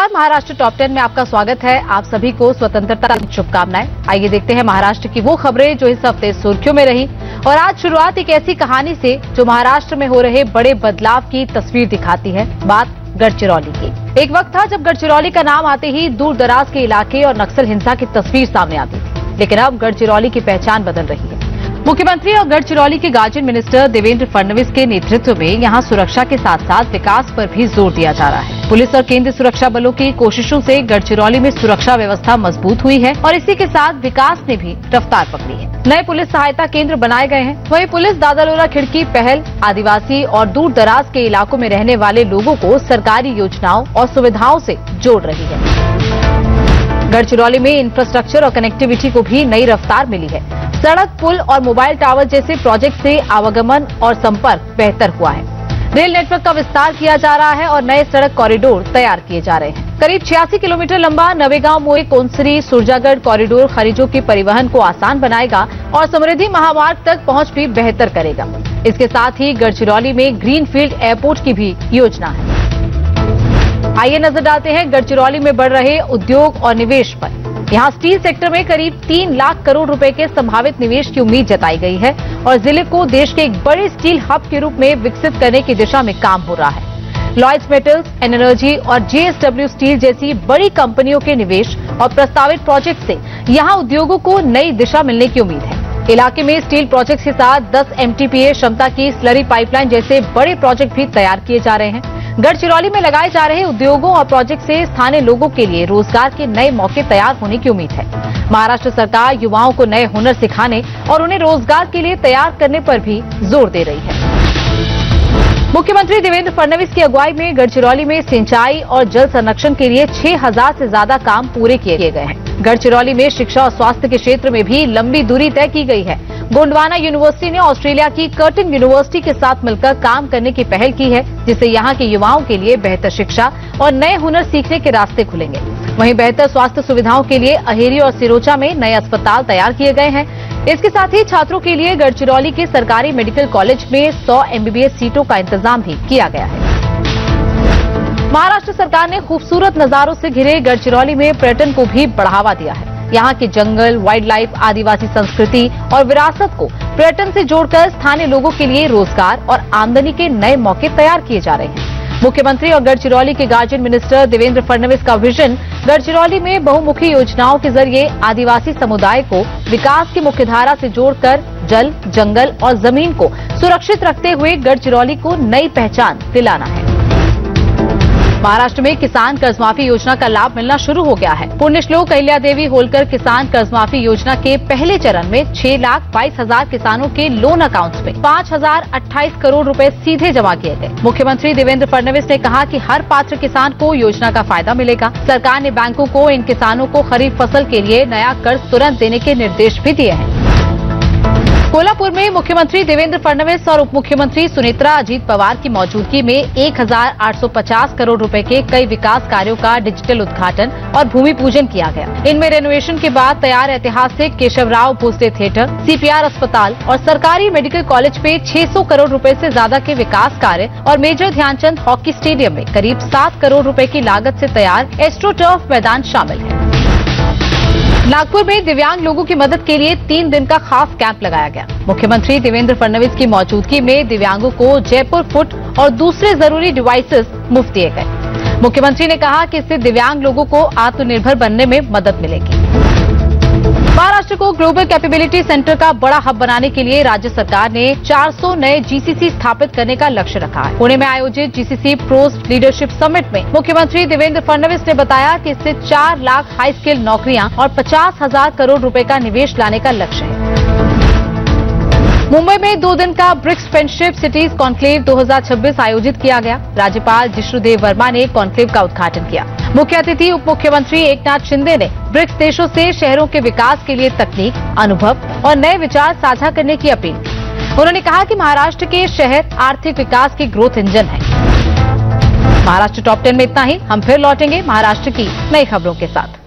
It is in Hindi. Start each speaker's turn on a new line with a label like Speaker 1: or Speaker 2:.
Speaker 1: नमस्कार, महाराष्ट्र टॉप 10 में आपका स्वागत है। आप सभी को स्वतंत्रता की शुभकामनाएं। आइए देखते हैं महाराष्ट्र की वो खबरें जो इस हफ्ते सुर्खियों में रही। और आज शुरुआत एक ऐसी कहानी से जो महाराष्ट्र में हो रहे बड़े बदलाव की तस्वीर दिखाती है। बात गढ़चिरौली की। एक वक्त था जब गढ़चिरौली का नाम आते ही दूर दराज के इलाके और नक्सल हिंसा की तस्वीर सामने आती थी, लेकिन अब गढ़चिरौली की पहचान बदल रही है। मुख्यमंत्री और गढ़चिरौली के गार्जियन मिनिस्टर देवेंद्र फडणवीस के नेतृत्व में यहां सुरक्षा के साथ साथ विकास पर भी जोर दिया जा रहा है। पुलिस और केंद्रीय सुरक्षा बलों की कोशिशों से गढ़चिरौली में सुरक्षा व्यवस्था मजबूत हुई है और इसी के साथ विकास ने भी रफ्तार पकड़ी है। नए पुलिस सहायता केंद्र बनाए गए हैं। वहीं पुलिस दादालोरा खिड़की पहल आदिवासी और दूर दराज के इलाकों में रहने वाले लोगों को सरकारी योजनाओं और सुविधाओं से जोड़ रही है। गढ़चिरौली में इंफ्रास्ट्रक्चर और कनेक्टिविटी को भी नई रफ्तार मिली है। सड़क, पुल और मोबाइल टावर जैसे प्रोजेक्ट से आवागमन और संपर्क बेहतर हुआ है। रेल नेटवर्क का विस्तार किया जा रहा है और नए सड़क कॉरिडोर तैयार किए जा रहे हैं। करीब 86 किलोमीटर लंबा नवेगांव मोए कोंसरी सुरजागढ़ कॉरिडोर खनिजों के परिवहन को आसान बनाएगा और समृद्धि महामार्ग तक पहुंच भी बेहतर करेगा। इसके साथ ही गढ़चिरौली में ग्रीनफील्ड एयरपोर्ट की भी योजना है। आइए नजर डालते हैं गढ़चिरौली में बढ़ रहे उद्योग और निवेश पर। यहां स्टील सेक्टर में करीब 3 लाख करोड़ रुपए के संभावित निवेश की उम्मीद जताई गई है और जिले को देश के एक बड़े स्टील हब के रूप में विकसित करने की दिशा में काम हो रहा है। लॉयड्स मेटल्स, एनर्जी और JSW स्टील जैसी बड़ी कंपनियों के निवेश और प्रस्तावित प्रोजेक्ट से यहां उद्योगों को नई दिशा मिलने की उम्मीद है। इलाके में स्टील प्रोजेक्ट के साथ 10 MTPA क्षमता की स्लरी पाइपलाइन जैसे बड़े प्रोजेक्ट भी तैयार किए जा रहे हैं। गढ़चिरौली में लगाए जा रहे उद्योगों और प्रोजेक्ट से स्थानीय लोगों के लिए रोजगार के नए मौके तैयार होने की उम्मीद है। महाराष्ट्र सरकार युवाओं को नए हुनर सिखाने और उन्हें रोजगार के लिए तैयार करने पर भी जोर दे रही है। मुख्यमंत्री देवेंद्र फडणवीस की अगुवाई में गढ़चिरौली में सिंचाई और जल संरक्षण के लिए 6000 से ज्यादा काम पूरे किए गए हैं। गढ़चिरौली में शिक्षा और स्वास्थ्य के क्षेत्र में भी लंबी दूरी तय की गई है। गोंडवाना यूनिवर्सिटी ने ऑस्ट्रेलिया की कर्टिन यूनिवर्सिटी के साथ मिलकर काम करने की पहल की है, जिससे यहां के युवाओं के लिए बेहतर शिक्षा और नए हुनर सीखने के रास्ते खुलेंगे। वहीं बेहतर स्वास्थ्य सुविधाओं के लिए अहेरी और सिरोचा में नए अस्पताल तैयार किए गए हैं। इसके साथ ही छात्रों के लिए गढ़चिरौली के सरकारी मेडिकल कॉलेज में 100 MBBS सीटों का इंतजाम भी किया गया है। महाराष्ट्र सरकार ने खूबसूरत नजारों से घिरे गढ़चिरौली में पर्यटन को भी बढ़ावा दिया है। यहाँ के जंगल, वाइल्ड लाइफ, आदिवासी संस्कृति और विरासत को पर्यटन से जोड़कर स्थानीय लोगों के लिए रोजगार और आमदनी के नए मौके तैयार किए जा रहे हैं। मुख्यमंत्री और गढ़चिरौली के गार्जियन मिनिस्टर देवेंद्र फडणवीस का विजन गढ़चिरौली में बहुमुखी योजनाओं के जरिए आदिवासी समुदाय को विकास की मुख्यधारा से जोड़कर जल, जंगल और जमीन को सुरक्षित रखते हुए गढ़चिरौली को नई पहचान दिलाना है। महाराष्ट्र में किसान कर्जमाफी योजना का लाभ मिलना शुरू हो गया है। पुण्यश्लोक अहिल्या देवी होलकर किसान कर्जमाफी योजना के पहले चरण में 6,22,000 किसानों के लोन अकाउंट्स में 5,028 करोड़ रुपए सीधे जमा किए गए। मुख्यमंत्री देवेंद्र फडणवीस ने कहा कि हर पात्र किसान को योजना का फायदा मिलेगा। सरकार ने बैंकों को इन किसानों को खरीफ फसल के लिए नया कर्ज तुरंत देने के निर्देश भी दिए हैं। कोल्हापुर में मुख्यमंत्री देवेंद्र फडणवीस और उप मुख्यमंत्री सुनेत्रा अजीत पवार की मौजूदगी में 1,850 करोड़ रुपए के कई विकास कार्यों का डिजिटल उद्घाटन और भूमि पूजन किया गया। इनमें रेनोवेशन के बाद तैयार ऐतिहासिक केशवराव भोसले थिएटर, CPR अस्पताल और सरकारी मेडिकल कॉलेज पे 600 करोड़ रुपए से ज्यादा के विकास कार्य और मेजर ध्यानचंद हॉकी स्टेडियम में करीब 7 करोड़ रुपए की लागत से तैयार एस्ट्रोटर्फ मैदान शामिल है। नागपुर में दिव्यांग लोगों की मदद के लिए 3 दिन का खास कैंप लगाया गया। मुख्यमंत्री देवेंद्र फडणवीस की मौजूदगी में दिव्यांगों को जयपुर फुट और दूसरे जरूरी डिवाइसेस मुफ्त दिए गए। मुख्यमंत्री ने कहा कि इससे दिव्यांग लोगों को आत्मनिर्भर बनने में मदद मिलेगी। महाराष्ट्र को ग्लोबल कैपेबिलिटी सेंटर का बड़ा हब बनाने के लिए राज्य सरकार ने 400 नए GCC स्थापित करने का लक्ष्य रखा है। पुणे में आयोजित GCC प्रोस्ट लीडरशिप समिट में मुख्यमंत्री देवेंद्र फडणवीस ने बताया कि इससे 4 लाख हाई स्किल नौकरियां और 50,000 करोड़ रुपए का निवेश लाने का लक्ष्य है। मुंबई में 2 दिन का ब्रिक्स फ्रेंडशिप सिटीज कॉन्क्लेव 2026 आयोजित किया गया। राज्यपाल जिष्णुदेव वर्मा ने कॉन्क्लेव का उद्घाटन किया। मुख्य अतिथि उप मुख्यमंत्री एकनाथ शिंदे ने ब्रिक्स देशों से शहरों के विकास के लिए तकनीक, अनुभव और नए विचार साझा करने की अपील की। उन्होंने कहा कि महाराष्ट्र के शहर आर्थिक विकास के ग्रोथ इंजन है। महाराष्ट्र टॉप 10 में इतना ही। हम फिर लौटेंगे महाराष्ट्र की नई खबरों के साथ।